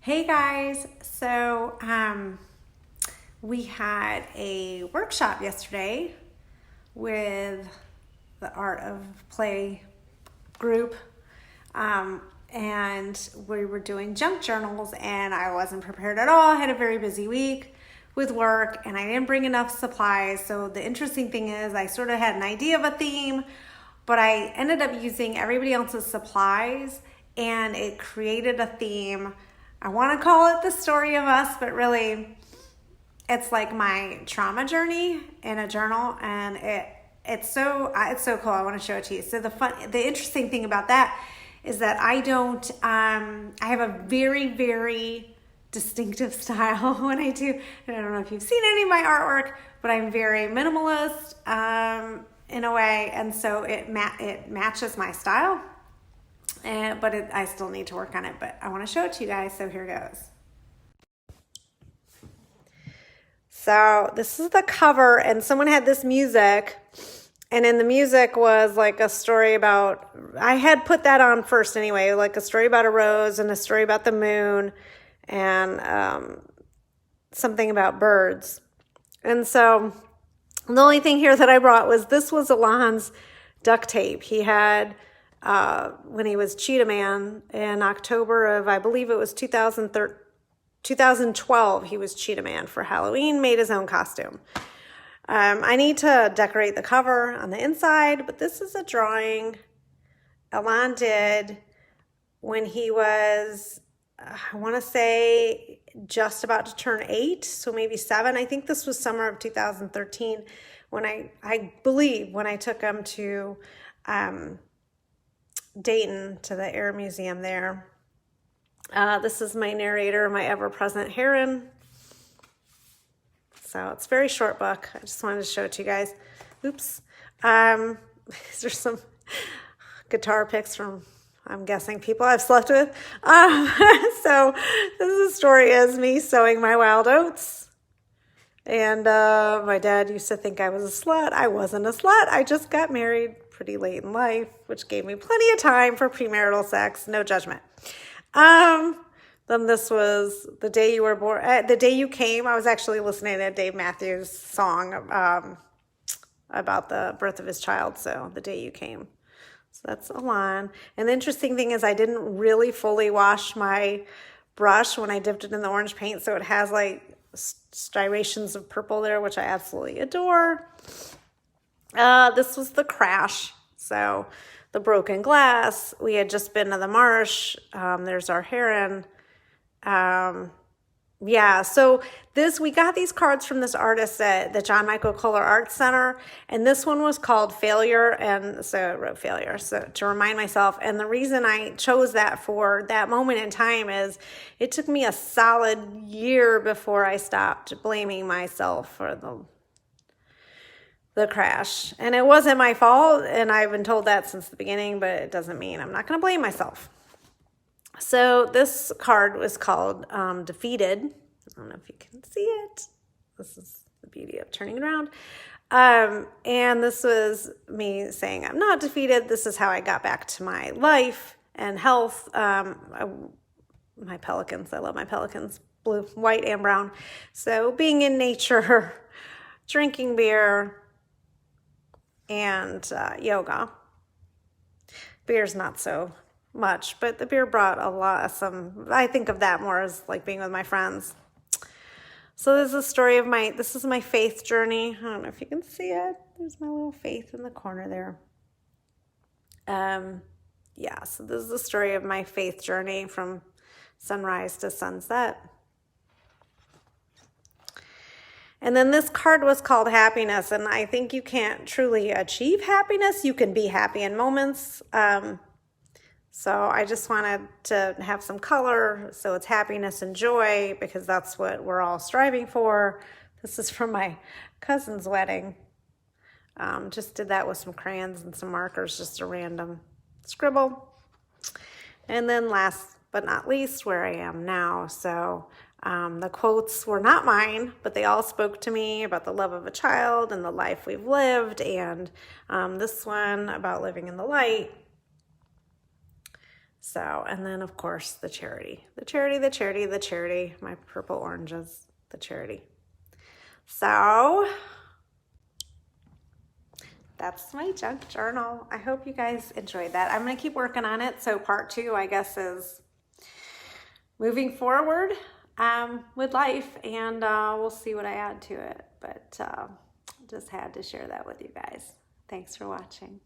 Hey guys, we had a workshop yesterday with the Art of Play group, and we were doing junk journals, and I wasn't prepared at all. I had a very busy week with work, and I didn't bring enough supplies. So the interesting thing is I sort of had an idea of a theme, but I ended up using everybody else's supplies, and it created a theme. I want to call it the story of us, but really it's like my trauma journey in a journal, and it's so cool. I want to show it to you. So the interesting thing about that is that I have a very, very distinctive style when I do. And I don't know if you've seen any of my artwork, but I'm very minimalist in a way, and so it matches my style. I still need to work on it, but I want to show it to you guys, so here goes. So this is the cover, and someone had this music, and in the music was like a story about, I had put that on first anyway, like a story about a rose and a story about the moon and something about birds. And so the only thing here that I brought this was Alon's duct tape. He had when he was Cheetah Man in October of, I believe it was 2012, he was Cheetah Man for Halloween, made his own costume. I need to decorate the cover on the inside, but this is a drawing Alon did when he was, I want to say, just about to turn 8, so maybe 7. I think this was summer of 2013 when I believe when I took him to Dayton to the Air Museum there. This is my narrator, my ever-present heron. So it's a very short book. I just wanted to show it to you guys. Oops. These are some guitar picks from, I'm guessing, people I've slept with. So this is the story is me sowing my wild oats. And my dad used to think I was a slut. I wasn't a slut. I just got married pretty late in life, which gave me plenty of time for premarital sex. No judgment. Then this was the day you were born. The day you came, I was actually listening to Dave Matthews' song about the birth of his child. So the day you came. So that's Alon. And the interesting thing is I didn't really fully wash my brush when I dipped it in the orange paint. So it has like striations of purple there, which I absolutely adore. This was the crash. So the broken glass. We had just been to the marsh. There's our heron. So we got these cards from this artist at the John Michael Kohler Art Center, and this one was called Failure, and so I wrote Failure, so to remind myself. And the reason I chose that for that moment in time is it took me a solid year before I stopped blaming myself for the crash. And it wasn't my fault, and I've been told that since the beginning, but it doesn't mean I'm not going to blame myself. So this card was called Defeated. I don't know if you can see it. This is the beauty of turning it around. And this was me saying, I'm not defeated. This is how I got back to my life and health. My pelicans, I love my pelicans, blue, white, and brown. So being in nature, drinking beer, and yoga. Beer's not so much, but the beer brought I think of that more as like being with my friends. So this is a story of this is my faith journey. I don't know if you can see it. There's my little faith in the corner there. So this is the story of my faith journey from sunrise to sunset. And then this card was called Happiness, and I think you can't truly achieve happiness. You can be happy in moments. So I just wanted to have some color, so it's happiness and joy, because that's what we're all striving for. This is from my cousin's wedding. Just did that with some crayons and some markers, just a random scribble. And then last but not least, where I am now. So the quotes were not mine, but they all spoke to me about the love of a child and the life we've lived. And this one about living in the light. So, and then of course the charity, my purple oranges, the charity. So that's my junk journal. I hope you guys enjoyed that. I'm going to keep working on it. So part 2, I guess, is moving forward with life, and we'll see what I add to it. But just had to share that with you guys. Thanks for watching.